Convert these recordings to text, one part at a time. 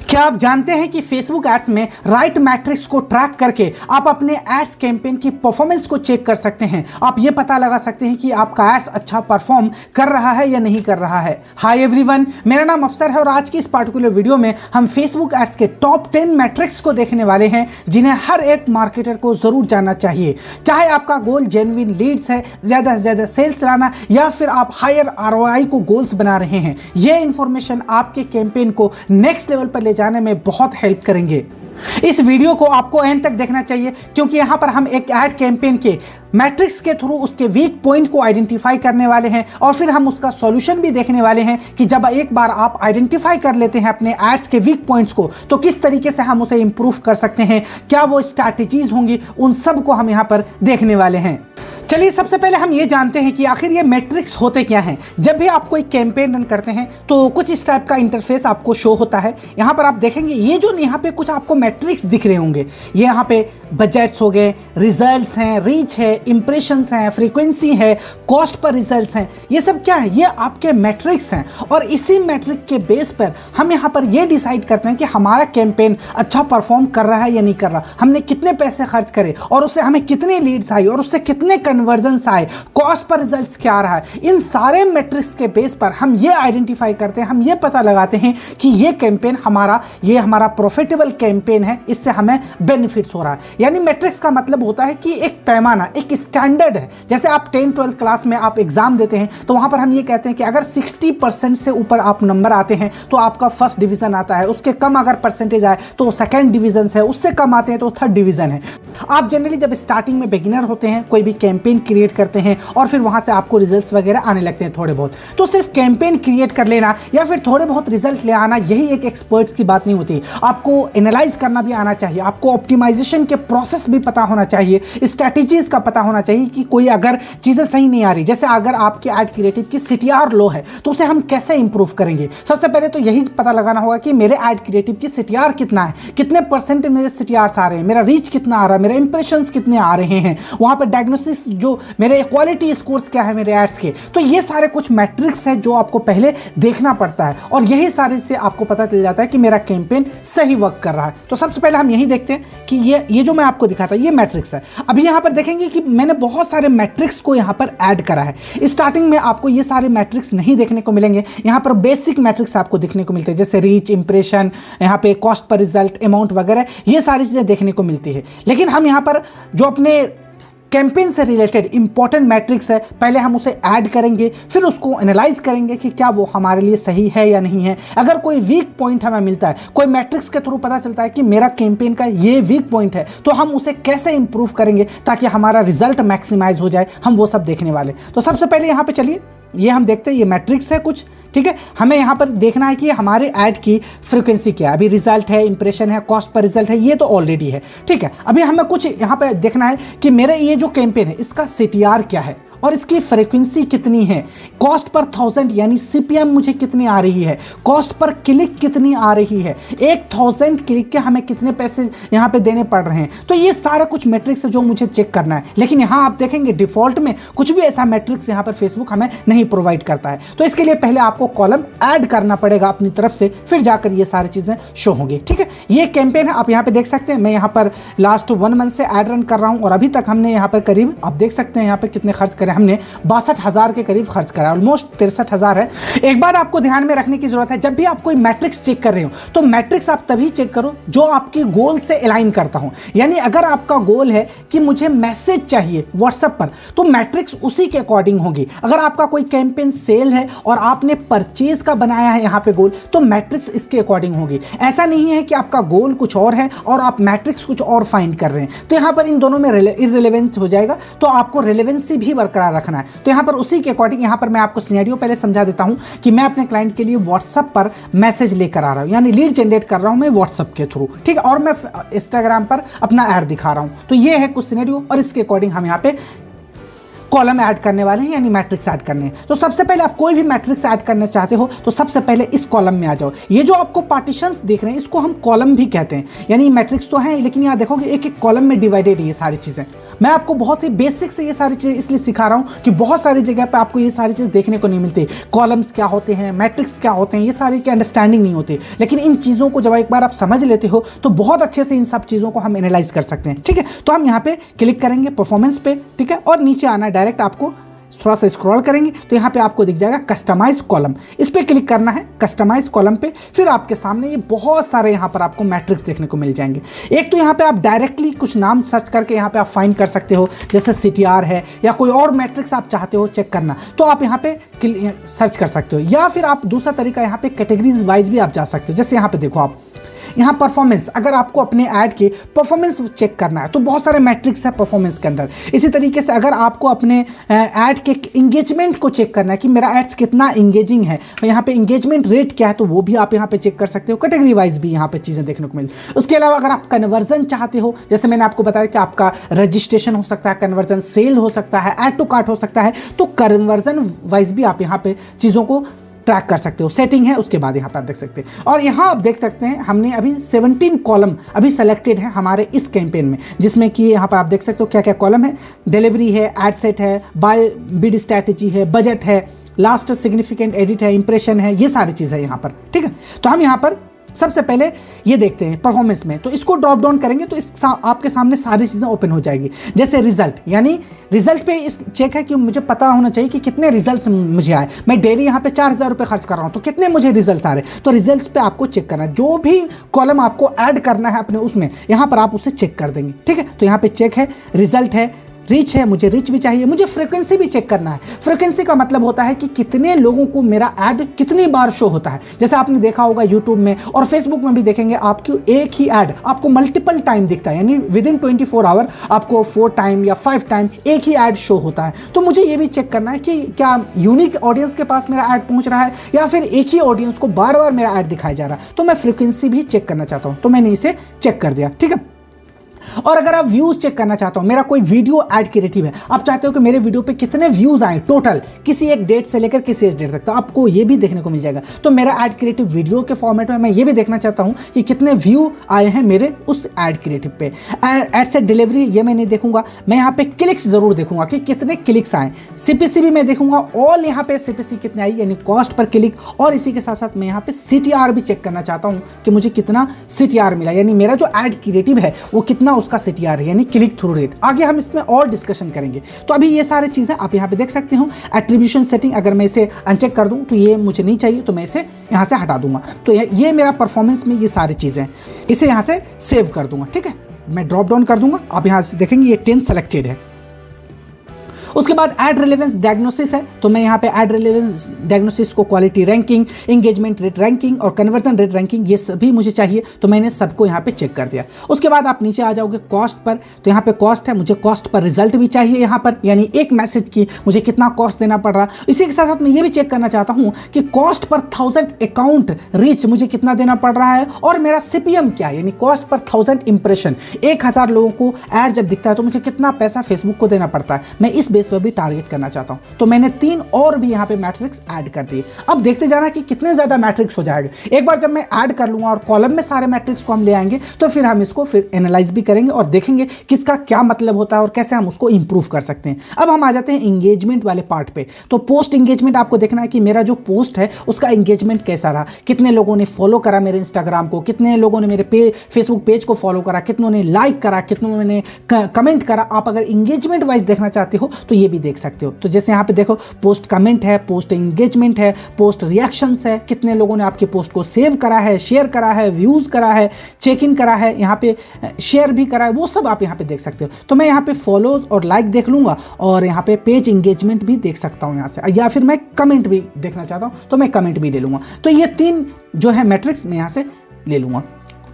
क्या आप जानते हैं कि फेसबुक एड्स में राइट मैट्रिक्स को ट्रैक करके आप अपने एड्स कैंपेन की परफॉर्मेंस को चेक कर सकते हैं। आप ये पता लगा सकते हैं कि आपका एड्स अच्छा परफॉर्म कर रहा है या नहीं कर रहा है। हाय एवरीवन, मेरा नाम अफसर है और आज की इस पार्टिकुलर वीडियो में हम फेसबुक एड्स के टॉप 10 मैट्रिक्स को देखने वाले हैं जिन्हें हर एक मार्केटर को जरूर जानना चाहिए। चाहे आपका गोल जेन्युइन लीड्स है, ज्यादा से ज्यादा सेल्स लाना, या फिर आप हायर आरओआई को गोल्स बना रहे हैं, ये इंफॉर्मेशन आपके कैंपेन को नेक्स्ट लेवल पर ले जाने में बहुत हेल्प करेंगे। इस वीडियो को आपको एंड तक देखना चाहिए क्योंकि यहां पर हम एक एड कैंपेन के मैट्रिक्स के थ्रू उसके वीक पॉइंट को आइडेंटिफाई करने वाले हैं और फिर हम उसका सॉल्यूशन भी देखने वाले हैं कि जब एक बार आप आइडेंटिफाई कर लेते हैं अपने एड्स के वीक पॉइंट्स को तो किस तरीके से हम उसे इंप्रूव कर सकते हैं, क्या वो स्ट्रैटेजीज होंगी, उन सब को हम यहां पर देखने वाले हैं। चलिए सबसे पहले हम ये जानते हैं कि आखिर ये मैट्रिक्स होते क्या हैं। जब भी आप कोई कैंपेन रन करते हैं तो कुछ इस टाइप का इंटरफेस आपको शो होता है। यहाँ पर आप देखेंगे ये जो यहाँ पे कुछ आपको मैट्रिक्स दिख रहे होंगे, ये यहाँ पे बजट्स हो गए, रिजल्ट्स हैं, रीच है, इंप्रेशंस हैं, फ्रीक्वेंसी है, कॉस्ट पर रिजल्ट्स हैं, ये सब क्या है, ये आपके मैट्रिक्स हैं। और इसी मैट्रिक के बेस पर हम यहाँ पर ये डिसाइड करते हैं कि हमारा कैंपेन अच्छा परफॉर्म कर रहा है या नहीं कर रहा, हमने कितने पैसे खर्च करे और उससे हमें कितने लीड्स आई और उससे कितने कन्वर्जन्स आए, कॉस्ट पर रिजल्ट्स क्या आ रहा है। इन सारे मैट्रिक्स के बेस पर हम ये आइडेंटिफाई करते हैं, हम ये पता लगाते हैं कि ये कैंपेन हमारा प्रॉफिटेबल कैंपेन है, इससे हमें बेनिफिट्स हो रहा है। यानी मैट्रिक्स का मतलब होता है कि एक पैमाना, एक स्टैंडर्ड है। जैसे आप 10-12 क्लास में आप एग्जाम देते हैं तो वहां पर हम ये कहते हैं कि अगर 60% से ऊपर आप नंबर आते हैं तो आपका फर्स्ट डिवीजन आता है, उसके कम अगर परसेंटेज आए तो सेकंड डिवीजन है, उससे कम आते हैं तो थर्ड डिवीजन है। आप जनरली जब स्टार्टिंग में बिगिनर होते हैं, कोई भी कैंपेन क्रिएट करते हैं और फिर वहां से आपको रिजल्ट्स वगैरह आने लगते हैं थोड़े बहुत, तो सिर्फ कैंपेन क्रिएट कर लेना या फिर थोड़े बहुत रिजल्ट ले आना यही एक एक्सपर्ट्स की बात नहीं होती। आपको एनालाइज करना भी आना चाहिए, आपको ऑप्टिमाइजेशन के प्रोसेस भी पता होना चाहिए, स्ट्रैटेजीज का पता होना चाहिए कि कोई अगर चीजें सही नहीं आ रही, जैसे अगर आपके एड क्रिएटिव की सीटीआर लो है तो उसे हम कैसे इंप्रूव करेंगे। सबसे पहले तो यही पता लगाना होगा कि मेरे एड क्रिएटिव की सीटीआर कितना है, कितने परसेंट मेरे सीटीआर आ रहे हैं, मेरा रीच कितना आ रहा है, मेरे इंप्रेशंस कितने आ रहे हैं, वहां पर डायग्नोसिस जो मेरे क्वालिटी स्कोर्स क्या है मेरे एड्स के। तो ये सारे कुछ मैट्रिक्स है जो आपको पहले देखना पड़ता है और यही सारे से आपको पता चल जाता है कि मेरा कैंपेन सही वर्क कर रहा है। तो सबसे पहले हम यही देखते हैं कि ये जो मैं आपको दिखाता ये मैट्रिक्स है। अभी यहां पर देखेंगे कि मैंने बहुत सारे मैट्रिक्स को यहां पर ऐड करा है। स्टार्टिंग में आपको ये सारे मैट्रिक्स नहीं देखने को मिलेंगे, यहां पर बेसिक मैट्रिक्स आपको देखने को मिलते हैं जैसे रीच, इंप्रेशन, यहां पे कॉस्ट पर रिजल्ट, अमाउंट वगैरह, ये सारी चीजें देखने को मिलती है। लेकिन हम यहां पर जो अपने कैंपेन से रिलेटेड इंपॉर्टेंट मैट्रिक्स है, पहले हम उसे ऐड करेंगे, फिर उसको एनालाइज करेंगे कि क्या वो हमारे लिए सही है या नहीं है। अगर कोई वीक पॉइंट हमें मिलता है, कोई मैट्रिक्स के थ्रू पता चलता है कि मेरा कैंपेन का ये वीक पॉइंट है, तो हम उसे कैसे इंप्रूव करेंगे ताकि हमारा रिजल्ट मैक्सिमाइज हो जाए, हम वो सब देखने वाले। तो सबसे पहले यहाँ पे चलिए ये हम देखते हैं, ये मैट्रिक्स है कुछ, ठीक है। हमें यहाँ पर देखना है कि हमारे ऐड की फ्रीक्वेंसी क्या है। अभी रिजल्ट है, इंप्रेशन है, कॉस्ट पर रिजल्ट है, ये तो ऑलरेडी है, ठीक है। अभी हमें कुछ यहाँ पे देखना है कि मेरे ये जो कैंपेन है इसका सीटीआर क्या है और इसकी फ्रीक्वेंसी कितनी है, कॉस्ट पर 1000 यानी सीपीएम मुझे कितनी आ रही है, कॉस्ट पर क्लिक कितनी आ रही है, 1000 क्लिक के हमें कितने पैसे यहाँ पे देने पड़ रहे हैं। तो ये सारा कुछ मैट्रिक्स है जो मुझे चेक करना है। लेकिन यहाँ आप देखेंगे डिफॉल्ट में कुछ भी ऐसा मैट्रिक्स यहाँ पर फेसबुक हमें नहीं प्रोवाइड करता है। तो इसके लिए पहले आपको कॉलम ऐड करना पड़ेगा अपनी तरफ से, फिर जाकर ये सारी चीजें शो होंगी, ठीक है। ये कैंपेन है, आप यहाँ पे देख सकते हैं। मैं यहाँ पर लास्ट 1 मंथ से ऐड रन कर रहा हूँ और अभी तक हमने यहाँ पर करीब, आप देख सकते हैं यहाँ पर कितने खर्च हमने 62,000 के करीब खर्च करा, ऑलमोस्ट 63,000 है। एक बात आपको ध्यान में रखने की जरूरत है, जब भी आप कोई मैट्रिक्स चेक कर रहे हो तो मैट्रिक्स आप तभी चेक करो जो आपके गोल से अलाइन करता हो। यानी अगर आपका गोल है कि मुझे मैसेज चाहिए व्हाट्सएप पर तो मैट्रिक्स उसी के अकॉर्डिंग होगी। अगर आपका कोई कैंपेन सेल है और आपने परचेज का बनाया है यहाँ पे गोल, तो मैट्रिक्स इसके अकॉर्डिंग होगी। ऐसा नहीं है कि आपका गोल कुछ और है और आप मैट्रिक्स कुछ और फाइंड कर रहे हैं, तो यहाँ पर इन दोनों में इररिलेवेंस हो जाएगा। तो आपको रिलेवेंसी भी बरकरार रखना है। तो यहां पर उसी के अकॉर्डिंग यहां पर मैं आपको सिनेरियो पहले समझा देता हूं कि मैं अपने क्लाइंट के लिए व्हाट्सएप पर मैसेज लेकर आ रहा हूं, यानी लीड जनरेट कर रहा हूं मैं व्हाट्सएप के थ्रू, ठीक है, और मैं इंस्टाग्राम पर अपना ऐड दिखा रहा हूं। तो ये है कुछ सिनेरियो और इसके अकॉर्डिंग हम यहां पे कॉलम ऐड करने वाले हैं, यानी मैट्रिक्स ऐड करने हैं। तो सबसे पहले आप कोई भी मैट्रिक्स ऐड करना चाहते हो तो सबसे पहले इस कॉलम में आ जाओ। ये जो आपको पार्टीशंस देख रहे हैं इसको हम कॉलम भी कहते हैं, यानी मैट्रिक्स तो है लेकिन यहाँ देखोगे एक एक कॉलम में डिवाइडेड ये सारी चीजें। मैं आपको बहुत ही बेसिक से ये सारी चीज़ें इसलिए सिखा रहा हूँ कि बहुत सारी जगह पे आपको ये सारी चीज़ देखने को नहीं मिलती। कॉलम्स क्या होते हैं, मैट्रिक्स क्या होते हैं, ये सारी की अंडरस्टैंडिंग नहीं होती। लेकिन इन चीज़ों को जब एक बार आप समझ लेते हो तो बहुत अच्छे से इन सब चीज़ों को हम एनालाइज कर सकते हैं। ठीक है, तो हम यहाँ पे क्लिक करेंगे परफॉर्मेंस पे, ठीक है, और नीचे आना डायरेक्ट, आपको थोड़ा सा स्क्रॉल करेंगे तो यहाँ पे आपको दिख जाएगा कस्टमाइज कॉलम। इस पे क्लिक करना है कस्टमाइज कॉलम पे। फिर आपके सामने ये बहुत सारे यहाँ पर आपको मैट्रिक्स देखने को मिल जाएंगे। एक तो यहाँ पे आप डायरेक्टली कुछ नाम सर्च करके यहाँ पे आप फाइंड कर सकते हो, जैसे CTR है या कोई और मैट्रिक्स आप चाहते हो चेक करना तो आप यहाँ पे सर्च कर सकते हो। या फिर आप दूसरा तरीका यहाँ पे कैटेगरीज वाइज भी आप जा सकते हो। जैसे यहाँ पे देखो, आप यहाँ परफॉर्मेंस, अगर आपको अपने ऐड के परफॉर्मेंस चेक करना है तो बहुत सारे मैट्रिक्स है परफॉर्मेंस के अंदर। इसी तरीके से अगर आपको अपने ऐड के इंगेजमेंट को चेक करना है कि मेरा एड्स कितना इंगेजिंग है, यहाँ पे इंगेजमेंट रेट क्या है, तो वो भी आप यहाँ पे चेक कर सकते हो। कैटेगरी वाइज भी यहाँ पे चीज़ें देखने को मिलती। उसके अलावा अगर आप कन्वर्जन चाहते हो, जैसे मैंने आपको बताया कि आपका रजिस्ट्रेशन हो सकता है, कन्वर्जन सेल हो सकता है, ऐड टू कार्ट हो सकता है, तो कन्वर्जन वाइज भी आप यहाँ पे चीज़ों को ट्रैक कर सकते हो। सेटिंग है, उसके बाद यहाँ पर आप देख सकते हैं। और यहाँ आप देख सकते हैं हमने अभी 17 कॉलम अभी सेलेक्टेड है हमारे इस कैंपेन में, जिसमें कि यहाँ पर आप देख सकते हो क्या क्या कॉलम है। डिलीवरी है, एड सेट है, बाय बिड स्ट्रैटेजी है, बजट है, लास्ट सिग्निफिकेंट एडिट है, इंप्रेशन है, ये सारी चीज़ है यहाँ पर। ठीक है, तो हम यहाँ पर सबसे पहले ये देखते हैं परफॉर्मेंस में। तो इसको ड्रॉप डाउन करेंगे तो आपके सामने सारी चीज़ें ओपन हो जाएगी। जैसे रिजल्ट, यानी रिजल्ट पे इस चेक है कि मुझे पता होना चाहिए कि कितने रिजल्ट्स मुझे आए। मैं डेली यहाँ पे 4000 रुपये खर्च कर रहा हूँ तो कितने मुझे रिजल्ट आ रहे हैं। तो रिजल्ट्स पे आपको चेक करना है, जो भी कॉलम आपको ऐड करना है अपने उसमें, यहाँ पर आप उसे चेक कर देंगे। ठीक है, तो यहाँ पे चेक है, रिजल्ट है, रीच है, मुझे रीच भी चाहिए, मुझे फ्रीक्वेंसी भी चेक करना है। फ्रीक्वेंसी का मतलब होता है कि कितने लोगों को मेरा ऐड कितनी बार शो होता है। जैसे आपने देखा होगा यूट्यूब में और फेसबुक में भी देखेंगे, आपको एक ही ऐड आपको मल्टीपल टाइम दिखता है, यानी विदिन 24 आवर आपको 4 टाइम या 5 टाइम एक ही ऐड शो होता है। तो मुझे ये भी चेक करना है कि क्या यूनिक ऑडियंस के पास मेरा ऐड पहुंच रहा है या फिर एक ही ऑडियंस को बार बार मेरा ऐड दिखाया जा रहा है। तो मैं फ्रीक्वेंसी भी चेक करना चाहता हूँ, तो मैंने इसे चेक कर दिया। ठीक है, और अगर आप व्यूज चेक करना चाहते हो, मेरा कोई वीडियो ऐड क्रिएटिव है, आप चाहते हो कि मेरे वीडियो पे कितने व्यूज आए टोटल, किसी एक डेट से लेकर किसी एक डेट तक, तो आपको ये भी देखने को मिल जाएगा। तो मेरा ऐड क्रिएटिव वीडियो के फॉर्मेट में मैं ये भी देखना चाहता हूँ कि कितने व्यू आए हैं मेरे उस ऐड क्रिएटिव पे। एड सेट डिलीवरी ये मैं नहीं देखूंगा, मैं यहाँ पे क्लिक्स जरूर देखूंगा कि कितने क्लिक्स आए। CPC भी मैं देखूंगा, ऑल यहाँ पे CPC कितने आई, यानी कॉस्ट पर क्लिक। और इसी के साथ साथ मैं यहाँ पे CTR भी चेक करना चाहता हूँ कि मुझे कितना CTR मिला, यानी मेरा जो ऐड क्रिएटिव है वो कितना उसका CTR यानी क्लिक थ्रू रेट। आगे हम इसमें और डिस्कशन करेंगे। तो अभी ये सारी चीजें आप यहाँ पे देख सकते हो। एट्रीब्यूशन सेटिंग अगर मैं इसे अनचेक कर दूं तो ये मुझे नहीं चाहिए, तो मैं इसे यहाँ से हटा दूंगा। तो ये मेरा परफॉर्मेंस में ये सारी चीजें, इसे यहाँ से सेव कर दूंगा। ठीक है, मैं ड्रॉप डाउन कर दूंगा, आप यहाँ से देखेंगे ये 10 सेलेक्टेड है। उसके बाद ऐड रिलेवेंस डायग्नोसिस है, तो मैं यहाँ पे ऐड रिलेवेंस डायग्नोसिस को quality ranking, engagement rate ranking और कन्वर्जन रेट रैंकिंग ये सभी मुझे चाहिए, तो मैंने सबको यहाँ पे चेक कर दिया। उसके बाद आप नीचे आ जाओगे कॉस्ट पर, तो यहाँ पे कॉस्ट है, मुझे कॉस्ट पर रिजल्ट भी चाहिए यहाँ पर, यानी एक मैसेज की मुझे कितना कॉस्ट देना पड़ रहा। इसी के साथ साथ मैं ये भी चेक करना चाहता हूँ कि कॉस्ट पर 1000 अकाउंट रीच मुझे कितना देना पड़ रहा है, और मेरा CPM क्या है, यानी कॉस्ट पर 1000 इंप्रेशन। 1000 लोगों को ऐड जब दिखता है तो मुझे कितना पैसा फेसबुक को देना पड़ता है, मैं इस बेस पर भी टारगेट करना चाहता हूं। तो मैंने 3 और भी यहां पे मैट्रिक्स ऐड कर दिए। अब देखते जाना कि कितने ज्यादा मैट्रिक्स हो जाएगा। एक बार जब मैं ऐड कर लूंगा और कॉलम में सारे मैट्रिक्स को हम ले आएंगे तो फिर हम इसको फिर एनालाइज भी करेंगे और देखेंगे किसका क्या मतलब होता है और कैसे हम उसको इंप्रूव कर सकते हैं। अब हम आ जाते हैं इंगेजमेंट वाले पार्ट पे। तो पोस्ट इंगेजमेंट आपको देखना है कि मेरा जो पोस्ट है उसका इंगेजमेंट कैसा रहा, कितने लोगों ने फॉलो करा मेरे इंस्टाग्राम को, कितने लोगों ने मेरे फेसबुक पेज को फॉलो करा, कितनों ने लाइक करा, कितनों ने कमेंट करा। आप अगर इंगेजमेंट वाइज देखना चाहते हो तो ये भी देख सकते हो। तो जैसे यहाँ पे देखो पोस्ट कमेंट है, पोस्ट इंगेजमेंट है, पोस्ट रिएक्शंस है, कितने लोगों ने आपके पोस्ट को सेव करा है, शेयर करा है, व्यूज करा है, चेक इन करा है, यहाँ पे शेयर भी करा है, वो सब आप यहाँ पे देख सकते हो। तो मैं यहाँ पे फॉलोज और लाइक देख लूंगा और यहाँ पे पेज इंगेजमेंट भी देख सकता हूँ यहाँ से, या फिर मैं कमेंट भी देखना चाहता हूँ तो मैं कमेंट भी ले लूंगा। तो ये 3 जो है मैट्रिक्स मैं यहाँ से ले लूंगा।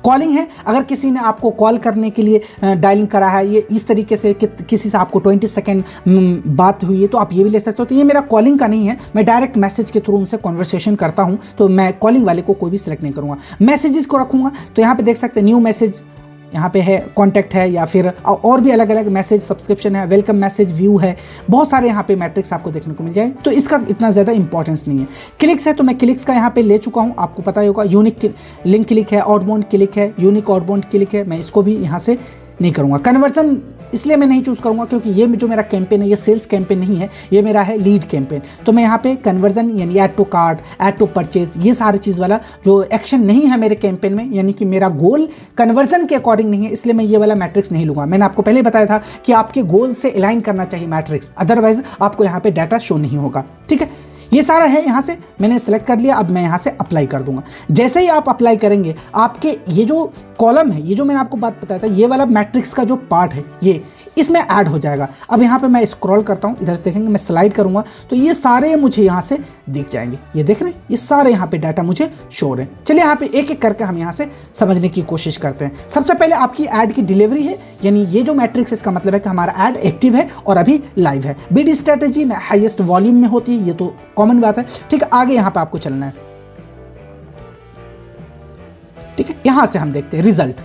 कॉलिंग है, अगर किसी ने आपको कॉल करने के लिए डायलिंग करा है, ये इस तरीके से कि किसी से आपको 20 सेकेंड बात हुई है तो आप ये भी ले सकते हो। तो ये मेरा कॉलिंग का नहीं है, मैं डायरेक्ट मैसेज के थ्रू उनसे कॉन्वर्सेशन करता हूँ, तो मैं कॉलिंग वाले को कोई भी सिलेक्ट नहीं करूँगा। मैसेजेस को रखूँगा, तो यहाँ पे देख सकते हैं न्यू मैसेज यहाँ पे है, कॉन्टैक्ट है, या फिर और भी अलग अलग मैसेज, सब्सक्रिप्शन है, वेलकम मैसेज, व्यू है, बहुत सारे यहाँ पे मैट्रिक्स आपको देखने को मिल जाए। तो इसका इतना ज़्यादा इंपॉर्टेंस नहीं है। क्लिक्स है, तो मैं क्लिक्स का यहाँ पे ले चुका हूँ, आपको पता ही होगा। यूनिक लिंक क्लिक है, आउटबाउंड क्लिक है, यूनिक आउटबाउंड क्लिक है, मैं इसको भी यहाँ से नहीं करूँगा। कन्वर्जन इसलिए मैं नहीं चूज़ करूँगा क्योंकि ये जो मेरा कैंपेन है ये सेल्स कैंपेन नहीं है, ये मेरा है लीड कैंपेन। तो मैं यहाँ पे कन्वर्जन यानी add to cart, add to purchase, ये सारी चीज़ वाला जो एक्शन नहीं है मेरे कैंपेन में, यानी कि मेरा गोल कन्वर्जन के अकॉर्डिंग नहीं है, इसलिए मैं ये वाला मैट्रिक्स नहीं लूँगा। मैंने आपको पहले बताया था कि आपके गोल से अलाइन करना चाहिए मैट्रिक्स, अदरवाइज आपको यहाँ पे डाटा शो नहीं होगा। ठीक है, ये सारा है, यहाँ से मैंने सेलेक्ट कर लिया। अब मैं यहाँ से अप्लाई कर दूंगा। जैसे ही आप अप्लाई करेंगे आपके ये जो कॉलम है, ये जो मैंने आपको बात बताया था, ये वाला मैट्रिक्स का जो पार्ट है ये इसमें ऐड हो जाएगा। अब यहाँ पे मैं स्क्रॉल करता हूँ, इधर से देखेंगे, मैं स्लाइड करूँगा तो ये सारे मुझे यहाँ से दिख जाएंगे। ये देख रहे हैं, ये सारे यहाँ पे डाटा मुझे शो हो रहे हैं। चलिए यहाँ पे एक एक करके हम यहाँ से समझने की कोशिश करते हैं। सबसे पहले आपकी ऐड की डिलीवरी है, यानी ये जो मैट्रिक्स है इसका मतलब है कि हमारा ऐड एक्टिव है और अभी लाइव है। बिड स्ट्रेटेजी में हाईएस्ट वॉल्यूम में होती है, ये तो कॉमन बात है। ठीक है, आगे यहाँ पे आपको चलना है। ठीक है, यहां से हम देखते हैं रिजल्ट।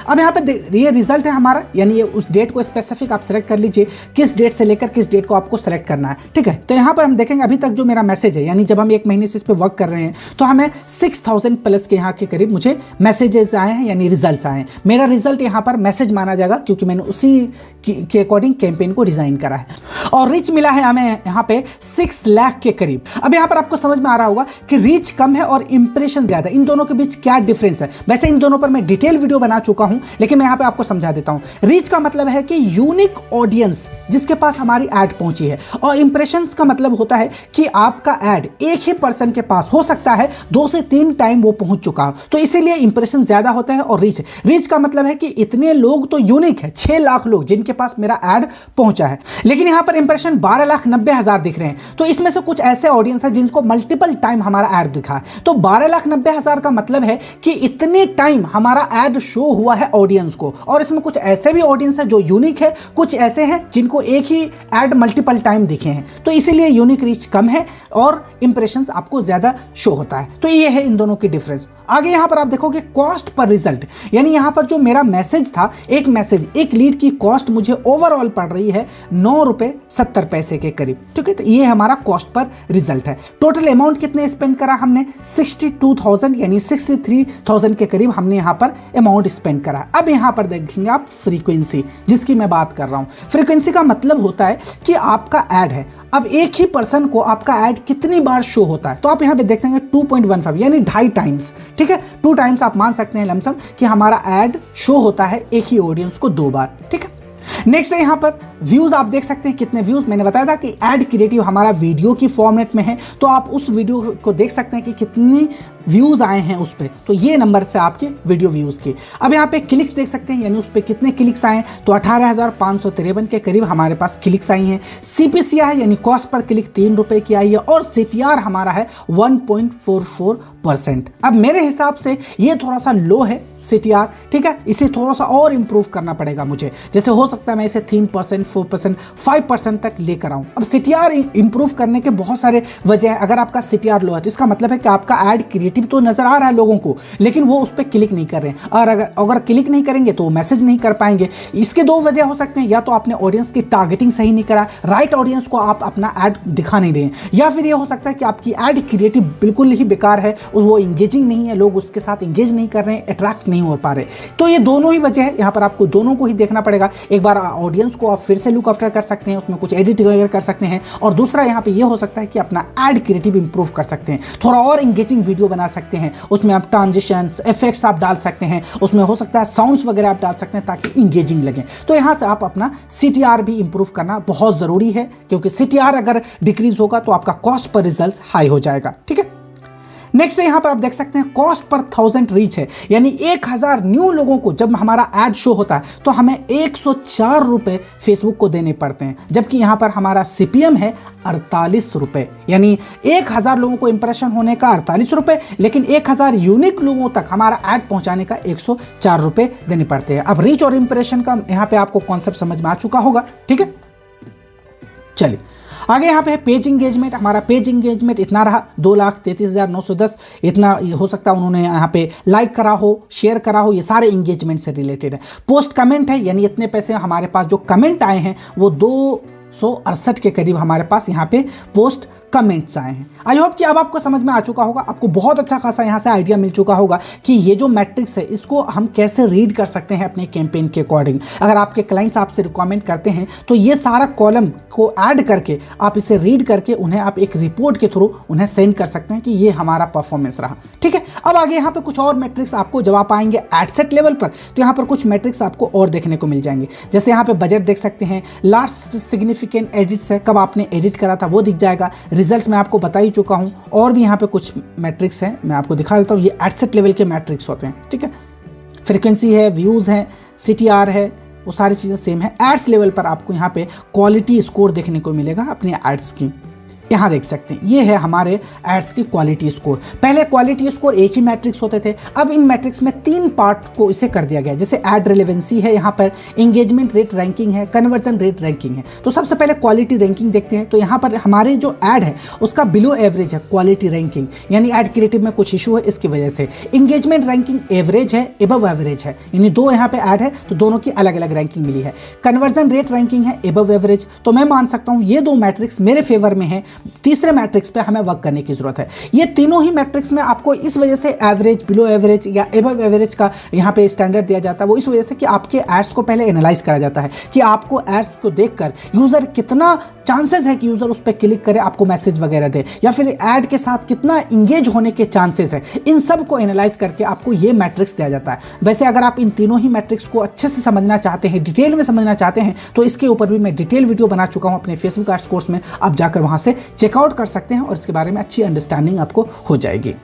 अब यहाँ पे ये रिजल्ट है हमारा, यानी ये उस डेट को स्पेसिफिक आप सेलेक्ट कर लीजिए, किस डेट से लेकर किस डेट को आपको सेलेक्ट करना है। ठीक है, तो यहाँ पर हम देखेंगे अभी तक जो मेरा मैसेज है, यानी जब हम एक महीने से इस पर वर्क कर रहे हैं तो हमें 6000 प्लस के यहाँ के करीब मुझे मैसेजेस आए हैं, यानी रिजल्ट आए हैं। मेरा रिजल्ट यहाँ पर मैसेज माना जाएगा क्योंकि मैंने उसी के अकॉर्डिंग कैंपेन को डिजाइन करा है। और रीच मिला है हमें यहाँ पे 6 लाख के करीब। अब यहाँ पर आपको समझ में आ रहा होगा कि रीच कम है और इंप्रेशन ज्यादा, इन दोनों के बीच क्या डिफरेंस है। वैसे इन दोनों पर मैं डिटेल वीडियो बना चुका हूं, लेकिन मैं यहाँ पे आपको समझा देता हूं। रीच का मतलब है कि यूनिक ऑडियंस जिसके पास हमारी ऐड पहुंची है, और इंप्रेशंस का मतलब होता है कि आपका ऐड एक ही पर्सन के पास हो सकता है 2 से 3 टाइम वो पहुंच चुका हो, तो इसीलिए इंप्रेशन ज्यादा होता है। और रीच का मतलब है कि इतने लोग तो यूनिक है, 6 लाख लोग जिनके पास मेरा ऐड पहुंचा है, लेकिन यहां पर इंप्रेशन 12,90,000 दिख रहे हैं। तो इसमें से कुछ ऐसे ऑडियंस है जिनको मल्टीपल टाइम हमारा ऐड दिखा है। तो 12,90,000 का मतलब है कि इतने टाइम हमारा ऐड शो हुआ है ऑडियंस को। और इसमें कुछ ऐसे भी ऑडियंस है जो यूनिक है, कुछ ऐसे हैं जिनको एक ही ऐड मल्टीपल टाइम दिखे हैं, तो इसीलिए यूनिक रीच कम है और इंप्रेशंस आपको ज्यादा शो होता है। तो ये है इन दोनों की डिफरेंस। आगे यहां पर आप देखोगे कॉस्ट पर रिजल्ट, यानी यहां पर जो मेरा मैसेज था, एक मैसेज एक लीड की कॉस्ट मुझे ओवरऑल पड़ रही है 9 रुपए 70 पैसे के करीब। ठीक है, तो ये हमारा कॉस्ट पर रिजल्ट है। टोटल अमाउंट कितने स्पेंड करा हमने, 62,000 यानी 63,000 के करीब हमने यहां पर अमाउंट स्पेंड करा। अब यहां पर देखेंगे आप फ्रीक्वेंसी, जिसकी मैं बात कर रहा हूं। फ्रीक्वेंसी का मतलब होता है कि आपका ऐड है, अब एक ही पर्सन को आपका ऐड कितनी बार शो होता है। तो आप यहां पे देखते हैं 2.15 यानी 2.5 टाइम्स। ठीक है, 2 टाइम्स आप मान सकते हैं लमसम कि हमारा ऐड शो होता है एक ही ऑडियंस को 2 बार। ठीक है, नेक्स्ट है यहां पर व्यूज। आप देख सकते हैं कितने व्यूज, मैंने बताया था कि ऐड क्रिएटिव हमारा वीडियो की फॉर्मेट में है, तो आप उस वीडियो को देख सकते हैं कि कितनी व्यूज आए हैं उस पर। तो ये नंबर से आपके वीडियो व्यूज के। अब यहाँ पे क्लिक्स देख सकते हैं, यानी उस पर कितने क्लिक्स आए, तो 18,553 के करीब हमारे पास क्लिक्स आई हैं। CPC है यानी कॉस्ट पर क्लिक 3 रुपए की आई है, और CTR हमारा है 1.44%। अब मेरे हिसाब से ये थोड़ा सा लो है CTR। ठीक है, इसे थोड़ा सा और इंप्रूव करना पड़ेगा मुझे, जैसे हो सकता है मैं इसे 3%, 4%, 5% तक लेकर आऊं। अब CTR इंप्रूव करने के बहुत सारे वजह है। अगर आपका CTR लो है तो इसका मतलब है कि आपका ऐड क्रिएटिव तो नजर आ रहा है लोगों को, लेकिन वो उस पर क्लिक नहीं कर रहे हैं, और अगर क्लिक नहीं करेंगे तो वो मैसेज नहीं कर पाएंगे। इसके 2 वजह हो सकते हैं, या तो आपने ऑडियंस की टारगेटिंग सही नहीं करा, राइट ऑडियंस को आप अपना ऐड दिखा नहीं रहे हैं, या फिर ये हो सकता है कि आपकी ऐड क्रिएटिव बिल्कुल ही बेकार है, वो इंगेजिंग नहीं है, लोग उसके साथ इंगेज नहीं कर रहे हैं, अट्रैक्ट नहीं हो पा रहे। तो ये दोनों ही वजह है, यहाँ पर आपको दोनों को ही देखना पड़ेगा। एक बार ऑडियंस को आप फिर से लुक आफ्टर कर सकते हैं, उसमें कुछ एडिट वगैरह कर सकते हैं, और दूसरा यहाँ पे ये हो सकता है कि अपना ऐड क्रिएटिव इंप्रूव कर सकते हैं, थोड़ा और इंगेजिंग वीडियो बना सकते हैं, उसमें आप ट्रांजिशंस, इफेक्ट्स आप डाल सकते हैं, उसमें हो सकता है साउंड्स वगैरह आप डाल सकते हैं ताकि इंगेजिंग लगे। तो यहाँ से आप अपना CTR भी इंप्रूव करना बहुत जरूरी है, क्योंकि CTR अगर डिक्रीज होगा तो आपका कॉस्ट पर रिजल्ट हाई हो जाएगा। ठीक है, नेक्स्ट यहां पर आप देख सकते हैं कॉस्ट पर 1000 रीच है, यानी 1000 न्यू लोगों को जब हमारा ऐड शो होता है तो हमें 104 रुपए फेसबुक को देने पड़ते हैं, जबकि यहां पर हमारा CPM है 48 रुपए, यानी 1000 लोगों को इंप्रेशन होने का 48 रुपए, लेकिन 1000 यूनिक लोगों तक हमारा ऐड पहुंचाने का 104 रुपए देने पड़ते हैं। अब रीच और इंप्रेशन का यहां पे आपको कॉन्सेप्ट समझ में आ चुका होगा। ठीक है, चलिए आगे यहाँ पे पेज इंगेजमेंट। हमारा पेज इंगेजमेंट इतना रहा 2,33,910, इतना हो सकता है उन्होंने यहाँ पे लाइक करा हो, शेयर करा हो, ये सारे इंगेजमेंट से रिलेटेड है। पोस्ट कमेंट है, यानी इतने पैसे हमारे पास जो कमेंट आए हैं वो 268 के करीब हमारे पास यहाँ पे पोस्ट कमेंट्स आए हैं। आई होप कि अब आपको समझ में आ चुका होगा, आपको बहुत अच्छा खासा यहाँ से आइडिया मिल चुका होगा कि ये जो मैट्रिक्स है इसको हम कैसे रीड कर सकते हैं अपने कैंपेन के अकॉर्डिंग। अगर आपके क्लाइंट्स आपसे रिक्वायरमेंट करते हैं तो ये सारा कॉलम को ऐड करके आप इसे रीड करके उन्हें आप एक रिपोर्ट के थ्रू उन्हें सेंड कर सकते हैं कि ये हमारा परफॉर्मेंस रहा। ठीक है, अब आगे यहाँ पे कुछ और मैट्रिक्स आपको जब आप आएंगे एड सेट लेवल पर तो यहाँ पर कुछ मैट्रिक्स आपको और देखने को मिल जाएंगे। जैसे यहाँ पे बजट देख सकते हैं, लास्ट सिग्निफिकेंट एडिट्स है, कब आपने एडिट करा था वो दिख जाएगा, रिजल्ट मैं आपको बता ही चुका हूँ, और भी यहाँ पे कुछ मैट्रिक्स हैं मैं आपको दिखा देता हूँ। ये एड सेट लेवल के मैट्रिक्स होते हैं। ठीक है, फ्रीक्वेंसी है, व्यूज़ है, CTR है, वो सारी चीज़ें सेम है। एड्स लेवल पर आपको यहाँ पे क्वालिटी स्कोर देखने को मिलेगा अपने एड्स की। यहाँ देख सकते हैं ये है हमारे एड्स की क्वालिटी स्कोर। पहले क्वालिटी स्कोर एक ही मैट्रिक्स होते थे, अब इन मैट्रिक्स में 3 पार्ट को इसे कर दिया गया। जैसे एड रिलेवेंसी है, यहाँ पर इंगेजमेंट रेट रैंकिंग है, कन्वर्जन रेट रैंकिंग है। तो सबसे पहले क्वालिटी रैंकिंग देखते हैं। तो यहाँ पर हमारे जो ऐड है उसका बिलो एवरेज है क्वालिटी रैंकिंग, यानी एड क्रिएटिव में कुछ इशू है इसकी वजह से। इंगेजमेंट रैंकिंग एवरेज है, एबव एवरेज है, यानी 2 यहाँ पे ऐड है तो दोनों की अलग अलग रैंकिंग मिली है। कन्वर्जन रेट रैंकिंग है एबव एवरेज, तो मैं मान सकता हूँ ये 2 मैट्रिक्स मेरे फेवर में है। तीसरे मैट्रिक्स पे हमें वर्क करने की जरूरत है। ये तीनों ही मैट्रिक्स में आपको इस वजह से एवरेज, बिलो एवरेज या एबव एवरेज का यहाँ पे स्टैंडर्ड दिया जाता है। वो इस वजह से कि आपके एड्स को पहले एनालाइज करा जाता है कि आपको एड्स को देखकर यूजर कितना चांसेस है कि यूजर उस पर क्लिक करे, आपको मैसेज वगैरह दे, या फिर ऐड के साथ कितना इंगेज होने के चांसेस है। इन सब को एनालाइज करके आपको ये मैट्रिक्स दिया जाता है। वैसे अगर आप इन तीनों ही मैट्रिक्स को अच्छे से समझना चाहते हैं, डिटेल में समझना चाहते हैं, तो इसके ऊपर भी मैं डिटेल वीडियो बना चुका हूं अपने फेसबुक एड्स कोर्स में। आप जाकर वहां से चेकआउट कर सकते हैं और इसके बारे में अच्छी अंडरस्टैंडिंग आपको हो जाएगी।